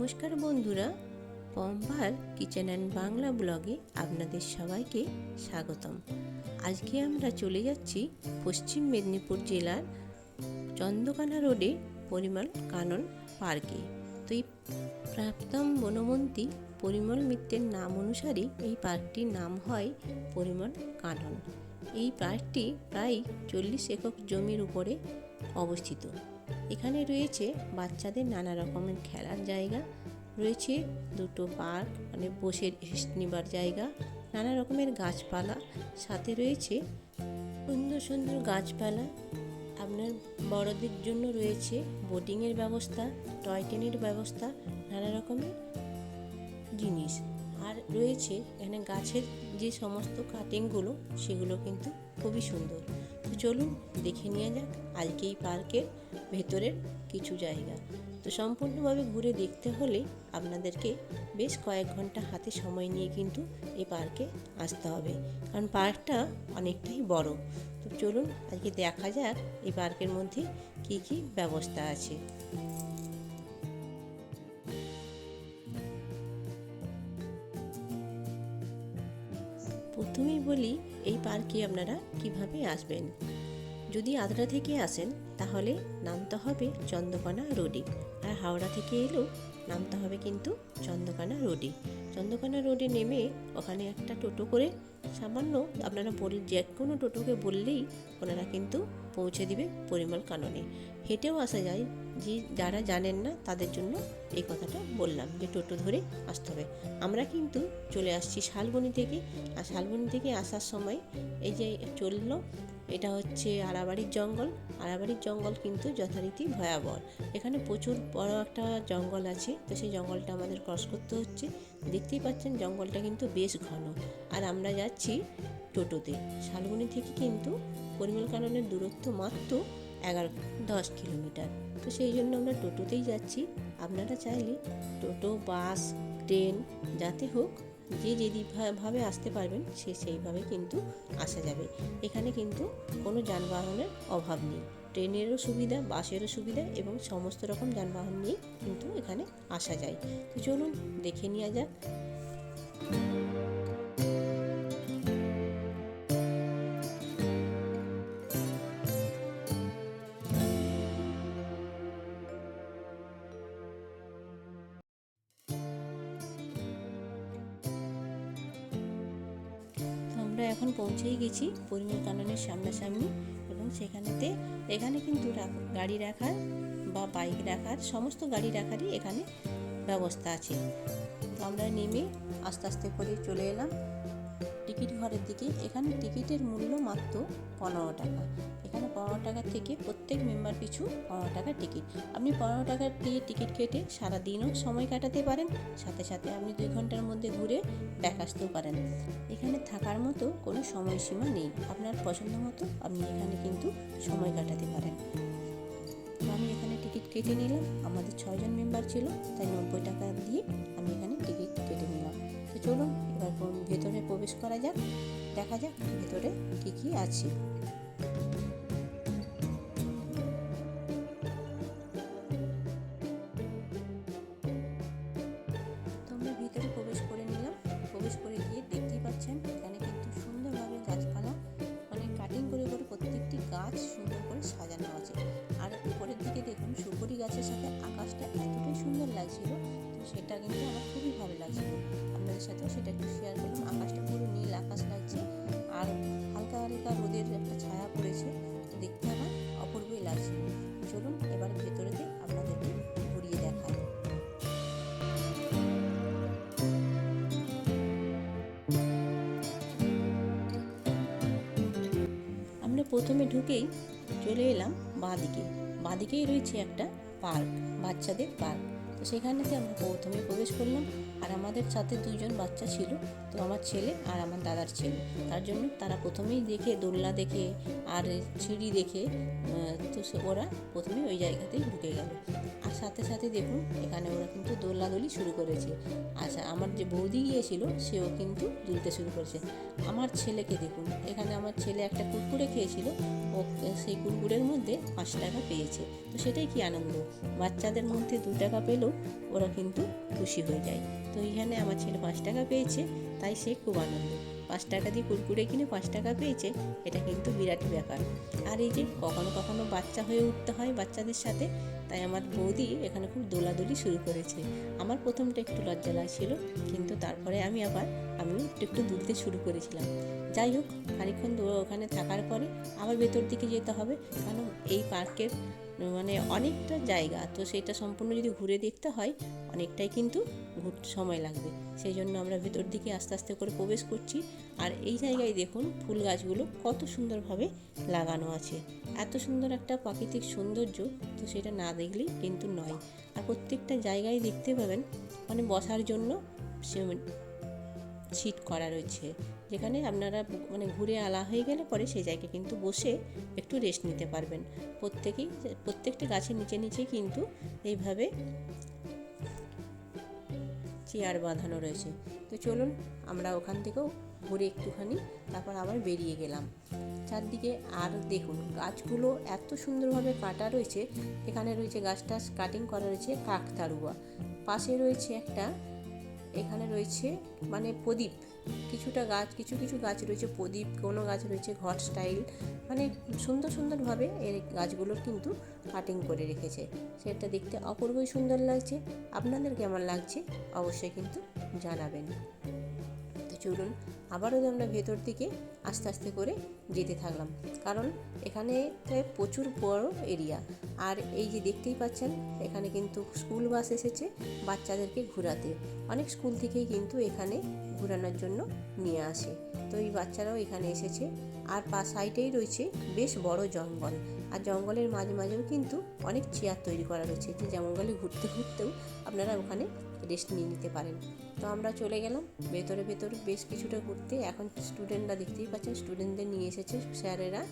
নমস্কার বন্ধুরা, পম্পার kitchen and Bangla ব্লগে আপনাদের সবাইকে স্বাগতম। আজকে আমরা চলে যাচ্ছি পশ্চিম মেদিনীপুর জেলার চন্দ্রকোনা রোডে পরিমল কানন পার্কে। তো এই প্রাক্তন বনমন্ত্রী পরিমল মিত্রের নাম অনুসারে এই পার্কটির নাম হয় পরিমল কানন। এই পার্কটি প্রায় 40 একর জমির উপরে অবস্থিত। এখানে রয়েছে বাচ্চাদের নানা রকমের খেলার জায়গা, রয়েছে দুটো পার্ক মানে বসে রেস্ট নেবার জায়গা, নানা রকমের গাছপালা, সাথে রয়েছে সুন্দর সুন্দর গাছপালা। আপনার বড়দের জন্য রয়েছে বোটিংয়ের ব্যবস্থা, টয় ট্রেনের ব্যবস্থা, নানা রকমের জিনিস। আর রয়েছে এখানে গাছের যে সমস্ত কাটিংগুলো, সেগুলো কিন্তু খুবই সুন্দর। তো চলুন দেখে নিয়ে যাক আজকে এই পার্কের ভেতরের কিছু জায়গা। তো সম্পূর্ণভাবে ঘুরে দেখতে হলে আপনাদেরকে বেশ কয়েক ঘন্টা হাতে সময় নিয়ে কিন্তু এই পার্কে আসতে হবে, কারণ পার্কটা অনেকটাই বড়। তো চলুন আজকে দেখা যাক এই পার্কের মধ্যে কি কি ব্যবস্থা আছে। প্রথমেই বলি এই পার্কে আপনারা কিভাবে আসবেন। যদি আদ্রা থেকে আসেন তাহলে নামতে হবে চন্দ্রকোনা রোডে, আর হাওড়া থেকে এলেও নামতে হবে কিন্তু চন্দ্রকোনা রোডে। চন্দ্রকোনা রোডে নেমে ওখানে একটা টোটো করে সামান্য আপনারা যে কোনো টোটোকে বললেই ওনারা কিন্তু পৌঁছে দিবে পরিমল কাননে। হেঁটেও আসা যায়, যে যারা জানেন না তাদের জন্য এই কথাটা বললাম যে টোটো ধরে আসতে হবে। আমরা কিন্তু চলে আসছি শালবনি থেকে, আর শালবনি থেকে আসার সময় এই যে চললো, এটা হচ্ছে আড়াবাড়ির জঙ্গল। আড়াবাড়ির জঙ্গল কিন্তু যথারীতি ভয়াবহ। এখানে প্রচুর বড় একটা জঙ্গল আছে, তো সেই জঙ্গলটা আমাদের ক্রস করতে হচ্ছে। দেখতেই পাচ্ছেন জঙ্গলটা কিন্তু বেশ ঘন। আর আমরা যাচ্ছি টোটোতে। শালবনি থেকে কিন্তু পরিমল কাননের দূরত্ব মাত্র 10 কিলোমিটার। তো সেই জন্য আমরা টোটোতেই যাচ্ছি। আপনারা চাইলে টোটো, বাস, ট্রেন যাতে হোক যে যেভাবে আসতে পারবেন সেইভাবে কিন্তু আসা যাবে। এখানে কিন্তু কোনো যানবাহনের অভাব নেই। ট্রেনেরও সুবিধা, বাসেরও সুবিধা, এবং সমস্ত রকম যানবাহন নিয়েই কিন্তু এখানে আসা যায়। তো চলুন দেখে নেওয়া যাক। আমরা এখন পৌঁছেই গেছি পরিমল কাননের সামনাসামনি, এবং এখানে কিন্তু গাড়ি রাখার বা বাইক রাখার, সমস্ত গাড়ি রাখারই এখানে ব্যবস্থা আছে। তো আমরা নেমে আস্তে আস্তে করে চলে এলাম টিকিট ঘরের দিকে। এখানে টিকিটের মূল্য মাত্র 15 টাকা। এখানে 15 টাকা থেকে প্রত্যেক মেম্বার পিছু 15 টাকা টিকিট। আপনি 15 টাকা দিয়ে টিকিট কেটে সারাদিনও সময় কাটাতে পারেন, সাথে সাথে আপনি 2 ঘন্টার মধ্যে ঘুরে ব্যাক আসতেও পারেন। এখানে থাকার মতো কোনো সময়সীমা নেই, আপনার পছন্দ মতো আপনি এখানে কিন্তু সময় কাটাতে পারেন। আমি এখানে টিকিট কেটে নিলাম, আমাদের 6 জন মেম্বার ছিল, তাই 90 টাকা দিয়ে আমি এখানে টিকিট কেটে নিলাম। তো চলুন এবার ভেতরে প্রবেশ করা যাক, দেখা যাক ভেতরে কী কী আছে। তো আমরা ভিতরে প্রবেশ করে নিলাম। প্রবেশ করে গিয়ে দেখতেই পাচ্ছেন এখানে কিন্তু সুন্দরভাবে গাছপালা মানে কাটিং করে করে প্রত্যেকটি গাছ সুন্দর করে সাজানো আছে। আর উপরের দিকে দেখুন সুপারি গাছের সাথে আকাশটা এতটাই সুন্দর লাগছিল, তো সেটা কিন্তু আমার খুবই ভালো লাগছিল। আপনাদের সাথেও সেটা একটু শেয়ার করলাম। আকাশটা পুরো নীল আকাশ লাগছে, আর হালকা হালকা রোদের একটা ছায়া পড়েছে, তো দেখতে আমার অপূর্বই লাগছিল। চলুন এবার ভেতরেতে আপনাদেরকে ঘুরিয়ে দেখাই। আমরা প্রথমে ঢুকেই চলে এলাম বাঁদিকেই রয়েছে একটা পার্ক, বাচ্চাদের পার্ক। তো সেখানেতে আমরা প্রথমে প্রবেশ করলাম, আর আমাদের সাথে 2 জন বাচ্চা ছিল, তো আমার ছেলে আর আমার দাদার ছেলে। তার জন্য তারা প্রথমেই দেখে দোলনা দেখে আর সিঁড়ি দেখে তো ওরা প্রথমে ওই জায়গাতেই ঢুকে গেল। আর সাথে সাথে দেখুন এখানে ওরা কিন্তু দোলনাদোলি শুরু করেছে। আচ্ছা, আমার যে বৌদি গিয়েছিল সেও কিন্তু দুলতে শুরু করেছে। আমার ছেলেকে দেখুন, এখানে আমার ছেলে একটা কুরকুরে খেয়েছিল, ও সেই কুরকুরের মধ্যে 5 টাকা পেয়েছে। তো সেটাই কি আনন্দ, বাচ্চাদের মধ্যে 2 টাকা পেলেও ওরা কিন্তু খুশি হয়ে যায়। তো এইখানে আমার ছেলে 5 টাকা পেয়েছে, তাই সে খুব আনন্দ। 5 টাকা দিয়ে কুরকুরে কিনে 5 টাকা পেয়েছে, এটা কিন্তু বিরাট ব্যাপার। আর এই যে কখনো কখনো বাচ্চা হয়ে উঠতে হয় বাচ্চাদের সাথে, তাই আমার বৌদি এখানে খুব দোলাদুলি শুরু করেছে। আমার প্রথমটা একটু লজ্জা লাগছিল, কিন্তু তারপরে আমি একটু দুলতে শুরু করেছিলাম। যাই হোক, খানিকক্ষণ ওখানে থাকার পরে আবার ভেতর দিকে যেতে হবে, কারণ এই পার্কের অনেকটা জায়গা, তো সেটা সম্পূর্ণ যদি ঘুরে দেখতে হয় অনেকটাই কিন্তু সময় লাগবে। সেই জন্য আমরা ভেতর দিকে আস্তে আস্তে করে প্রবেশ করছি। আর এই জায়গায় দেখুন ফুল গাছগুলো কত সুন্দরভাবে লাগানো আছে। এত সুন্দর একটা প্রাকৃতিক সৌন্দর্য, তো সেটা না দেখলেই কিন্তু নয়। আর প্রত্যেকটা জায়গায় দেখতে পাবেন বসার জন্য সিট করা রয়েছে, যেখানে আপনারা ঘুরে আলা হয়ে গেলে পরে সেই জায়গায় কিন্তু বসে একটু রেস্ট নিতে পারবেন। প্রত্যেকটা গাছের নিচে নিচে কিন্তু এইভাবে চেয়ার বাঁধানো রয়েছে। তো চলুন আমরা ওখান থেকেও ঘুরে একটুখানি তারপর আবার বেরিয়ে গেলাম চারদিকে। আর দেখুন গাছগুলো এত সুন্দরভাবে কাটা রয়েছে। এখানে রয়েছে গাছটা কাটিং করা রয়েছে কাকতাড়ুয়া, পাশে রয়েছে এখানে রয়েছে প্রদীপ, কিছু কিছু গাছ রয়েছে প্রদীপ, কোনো গাছ রয়েছে ঘট স্টাইল, সুন্দরভাবে এই গাছগুলোর কিন্তু কাটিং করে রেখেছে। সেটা দেখতে অপূর্বই সুন্দর লাগছে। আপনাদের কেমন লাগছে অবশ্যই কিন্তু জানাবেন। তো চলুন আবারও আমরা ভেতর দিকে আস্তে আস্তে করে যেতে থাকলাম, কারণ এখানে প্রচুর বড় এরিয়া। আর এই যে দেখতেই পাচ্ছেন, এখানে কিন্তু স্কুল বাস এসেছে বাচ্চাদেরকে ঘোরাতে। অনেক স্কুল থেকেই কিন্তু এখানে ঘোরানোর জন্য নিয়ে আসে। তো এই বাচ্চারাও এখানে এসেছে। আর সাইডেই রয়েছে বেশ বড় জঙ্গল, আর জঙ্গলের মাঝে মাঝেও কিন্তু অনেক চেয়ার তৈরি করা রয়েছে, যে জঙ্গলে ঘুরতে ঘুরতেও আপনারা ওখানে রেস্ট নিয়ে নিতে পারেন। তো আমরা চলে গেলাম ভেতরে বেশ কিছুটা ঘুরতে। এখন স্টুডেন্টরা দেখতেই পাচ্ছেন, স্টুডেন্টদের নিয়ে এসেছে স্যারেরা,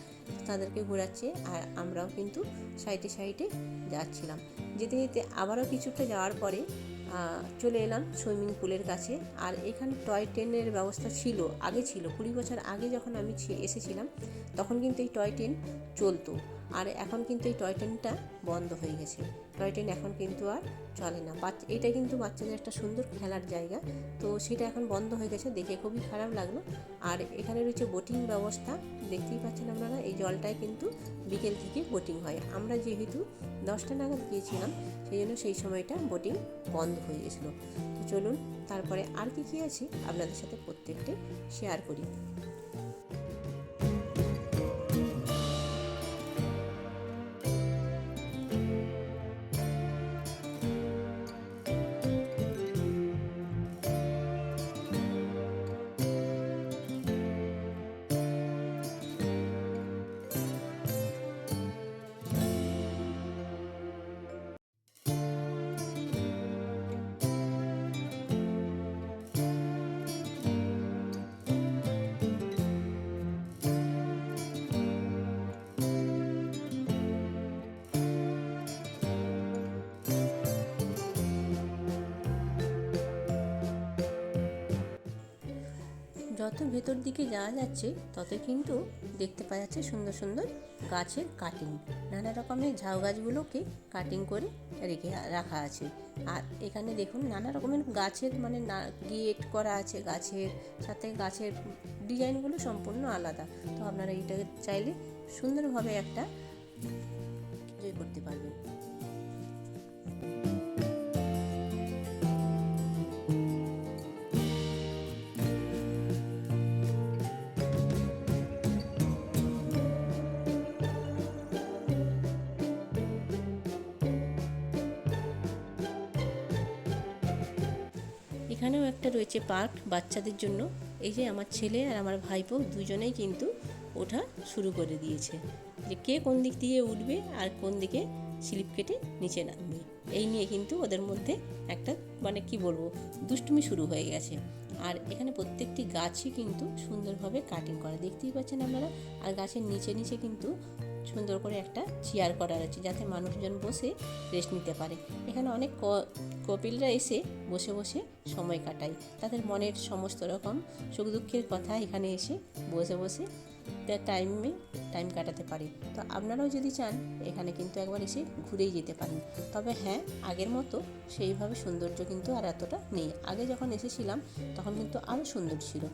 তাদেরকে ঘোরাচ্ছে। আর আমরাও কিন্তু সাইডে যাচ্ছিলাম। যেতে যেতে আবারও কিছুটা যাওয়ার পরে চলে এলাম সুইমিং পুলের কাছে। আর এখানে টয় ট্রেনের ব্যবস্থা আগে ছিল 20 বছর আগে যখন আমি এসেছিলাম, তখন কিন্তু এই টয় ট্রেন চলতো। আর এখন কিন্তু এই টয় ট্রেনটা বন্ধ হয়ে গেছে। টয় ট্রেন এখন কিন্তু আর চলে না। এটা কিন্তু বাচ্চাদের একটা সুন্দর খেলার জায়গা, তো সেটা এখন বন্ধ হয়ে গেছে, দেখে খুবই খারাপ লাগলো। আর এখানে রয়েছে বোটিং ব্যবস্থা, দেখতেই পাচ্ছেন আপনারা। এই জলটায় কিন্তু বিকেল থেকে বোটিং হয়। আমরা যেহেতু 10টা নাগাদ গিয়েছিলাম, সেই জন্য সেই সময়টা বোটিং বন্ধ হয়ে গেছিলো। তো চলুন তারপরে আর কি আছে আপনাদের সাথে প্রত্যেকটাই শেয়ার করি। যত ভেতর দিকে যাওয়া যাচ্ছে তত কিন্তু দেখতে পাওয়া যাচ্ছে সুন্দর সুন্দর গাছের কাটিং। নানা রকমের ঝাউ গাছগুলোকে কাটিং করে রাখা আছে। আর এখানে দেখুন নানা রকমের গাছের গেট করা আছে, গাছের সাথে গাছের ডিজাইনগুলো সম্পূর্ণ আলাদা। তো আপনারা এইটা চাইলে সুন্দরভাবে একটা এনজয় করতে পারবেন। এখানেও একটা রয়েছে পার্ক বাচ্চাদের জন্য। এই যে আমার ছেলে আর আমার ভাইপো দুজনেই কিন্তু ওঠা শুরু করে দিয়েছে, যে কে কোন দিক দিয়ে উঠবে আর কোন দিকে স্লিপ কেটে নিচে নামবে, এই নিয়ে কিন্তু ওদের মধ্যে একটা দুষ্টুমি শুরু হয়ে গেছে। আর এখানে প্রত্যেকটি গাছই কিন্তু সুন্দরভাবে কাটিং করা, দেখতেই পাচ্ছেন আপনারা। আর গাছের নিচে কিন্তু সুন্দর করে একটা চেয়ার করা রয়েছে, যাতে মানুষজন বসে রেস্ট নিতে পারে। এখানে অনেক কপিলরা এসে বসে বসে সময় কাটায়, তাদের মনের সমস্ত রকম সুখ দুঃখের কথা এখানে এসে বসে বসে টাইম কাটাতে পারি। তো আপনারাও যদি চান এখানে কিন্তু একবার এসে ঘুরেই যেতে পারেন। তবে হ্যাঁ, আগের মতো সেইভাবে সৌন্দর্য কিন্তু আর এতটা নেই। আগে যখন এসেছিলাম তখন কিন্তু আরও সুন্দর ছিল।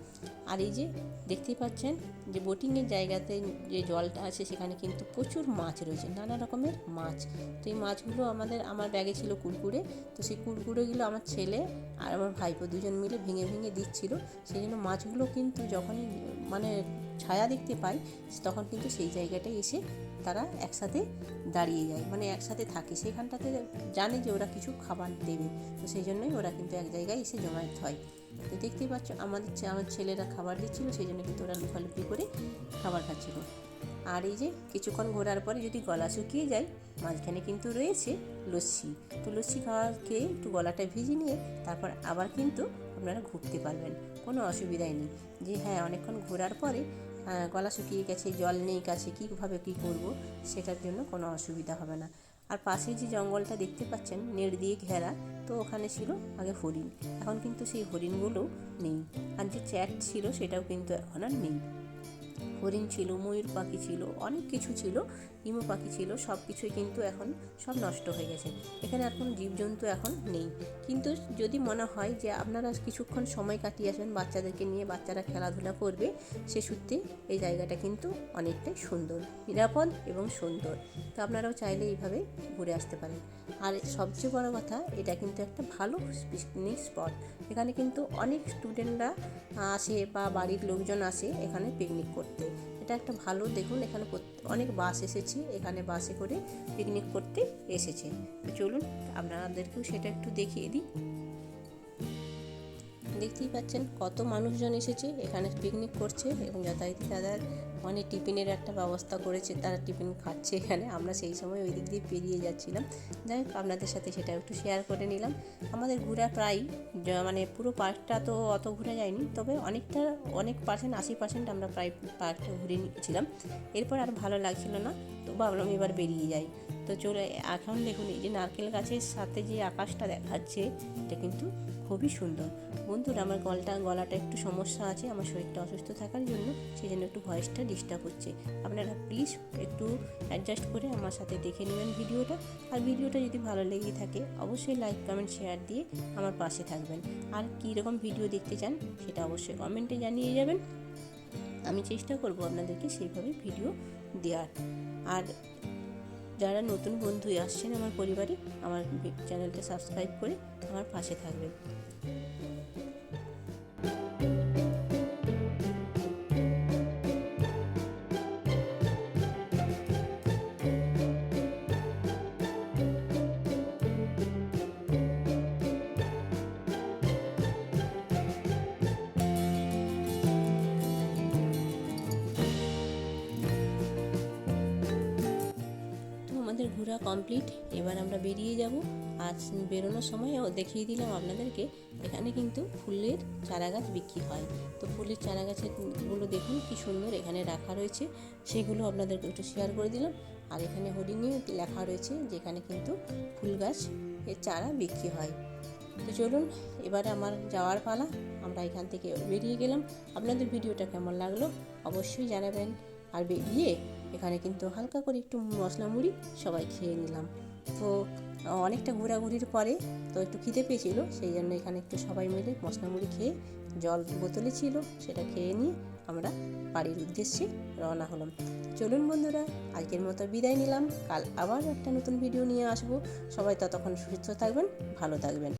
আর এই যে দেখতেই পাচ্ছেন যে বোটিংয়ের জায়গাতে যে জলটা আছে সেখানে কিন্তু প্রচুর মাছ রয়েছে, নানা রকমের মাছ। তো এই মাছগুলো আমার ব্যাগে ছিল কুরকুরে, তো সেই কুরকুরেগুলো আমার ছেলে আর আমার ভাইপো দুজন মিলে ভেঙে ভেঙে দিচ্ছিল। সেই জন্য মাছগুলো কিন্তু যখনই মানে ছায়া দেখতে পায় তখন কিন্তু সেই জায়গাটায় এসে তারা একসাথে দাঁড়িয়ে যায়, মানে একসাথে থাকে। সেখানটাতে জানে যে ওরা কিছু খাবার দেবে, তো সেই জন্যই ওরা কিন্তু এক জায়গায় এসে জমায়েত হয়। তো দেখতেই পাচ্ছ আমার ছেলেরা খাবার দিচ্ছিল, সেই জন্য কিন্তু ওরা লুফালুফি করে খাবার খাচ্ছিল। আর এই যে কিছুক্ষণ ঘোরার পরে যদি গলা শুকিয়ে যায়, মাঝখানে কিন্তু রয়েছে লস্যি। তো লস্যি খেয়ে একটু গলাটা ভিজিয়ে নিয়ে তারপর আবার কিন্তু আপনারা ঘুরতে পারবেন, কোনো অসুবিধাই নেই। যে হ্যাঁ, অনেকক্ষণ ঘোরার পরে গলা শুকিয়ে গেছে, জল নেই কাছে, কীভাবে কী করব, সেটার জন্য কোনো অসুবিধা হবে না। আর পাশে যে জঙ্গলটা দেখতে পাচ্ছেন নেট দিয়ে ঘেরা, তো ওখানে ছিল আগে হরিণ, এখন কিন্তু সেই হরিণগুলো নেই। আর যে চ্যাট ছিল সেটাও কিন্তু এখন আর নেই। হরিণ ছিল, ময়ূর পাখি ছিল, অনেক কিছু ছিল, ইমু পাখি ছিল, সব কিছুই কিন্তু এখন সব নষ্ট হয়ে গেছে। এখানে আর কোনো জীবজন্তু এখন নেই। কিন্তু যদি মনে হয় যে আপনারা কিছুক্ষণ সময় কাটিয়ে আসবেন বাচ্চাদেরকে নিয়ে, বাচ্চারা খেলাধুলা করবে, সে সূত্রে এই জায়গাটা কিন্তু অনেকটাই সুন্দর, নিরাপদ এবং সুন্দর। তো আপনারাও চাইলে এইভাবে ঘুরে আসতে পারেন। আর সবচেয়ে বড় কথা, এটা কিন্তু একটা ভালো পিকনিক স্পট। এখানে কিন্তু অনেক স্টুডেন্টরা আসে বা বাড়ির লোকজন আসে এখানে পিকনিক করতে। এটা একটা ভালো, দেখুন এখানে অনেক বাস এসেছে, এখানে বাসে করে পিকনিক করতে এসেছে। তো চলুন আপনাদেরকেও সেটা একটু দেখিয়ে দিই। দেখতেই পাচ্ছেন কত মানুষজন এসেছে এখানে পিকনিক করছে, এবং যথারীতি তাদের মানে টিফিনের একটা ব্যবস্থা করেছে, তারা টিফিন খাচ্ছে এখানে। আমরা সেই সময় ওই দিক দিয়ে পেরিয়ে যাচ্ছিলাম। যাই হোক, আপনাদের সাথে সেটা একটু শেয়ার করে নিলাম। আমাদের ঘোরা প্রায় মানে পুরো পার্কটা তো অত ঘোরা যায়নি, তবে অনেক পার্সেন্ট 80% আমরা প্রায় পার্কটা ঘুরে নিয়েছিলাম। এরপর আর ভালো লাগছিল না, তো ভাবলাম এবার বেরিয়ে যাই। তো চলে এখন দেখুন এই যে নারকেল গাছের সাথে যে আকাশটা দেখাচ্ছে, এটা কিন্তু খুবই সুন্দর। বন্ধুরা, আমার গলাটা একটু সমস্যা আছে, আমার শরীরটা অসুস্থ থাকার জন্য, সেই জন্য একটু ভয়েসটা ডিস্টার্ব হচ্ছে। আপনারা প্লিজ একটু অ্যাডজাস্ট করে আমার সাথে দেখে নেবেন ভিডিওটা। আর ভিডিওটা যদি ভালো লেগে থাকে অবশ্যই লাইক, কমেন্ট, শেয়ার দিয়ে আমার পাশে থাকবেন। আর কীরকম ভিডিও দেখতে চান সেটা অবশ্যই কমেন্টে জানিয়ে যাবেন। আমি চেষ্টা করব আপনাদেরকে সেইভাবে ভিডিও দেওয়ার। আর যারা নতুন বন্ধু আসছেন আমার পরিবারে, আমার চ্যানেলটা সাবস্ক্রাইব করে আমার পাশে থাকবেন। আমাদের ঘোরা কমপ্লিট, এবার আমরা বেরিয়ে যাব। আর বেরোনোর সময়ও দেখিয়ে দিলাম আপনাদেরকে, এখানে কিন্তু ফুলের চারা গাছ বিক্রি হয়। তো ফুলের চারা গাছগুলো দেখুন কি সুন্দর এখানে রাখা রয়েছে, সেগুলো আপনাদেরকে একটু শেয়ার করে দিলাম। আর এখানে হোর্ডিংয়ে লেখা রয়েছে যেখানে কিন্তু ফুল গাছ এর চারা বিক্রি হয়। তো চলুন এবারে আমার যাওয়ার পালা, আমরা এখান থেকে বেরিয়ে গেলাম। আপনাদের ভিডিওটা কেমন লাগলো অবশ্যই জানাবেন। আর বেরিয়ে এখানে কিন্তু হালকা করে একটু মশলা মুড়ি সবাই খেয়ে নিলাম। তো অনেকটা ঘোরাঘুরির পরে তো একটু খিদে পেয়েছিল, সেই জন্য এখানে একটু সবাই মিলে মশলা মুড়ি খেয়ে, জল বোতলে ছিল সেটা খেয়ে নিয়ে আমরা বাড়ির উদ্দেশ্যে রওনা হলাম। চলুন বন্ধুরা, আজকের মতো বিদায় নিলাম। কাল আবার একটা নতুন ভিডিও নিয়ে আসবো। সবাই ততক্ষণ সুস্থ থাকবেন, ভালো থাকবেন।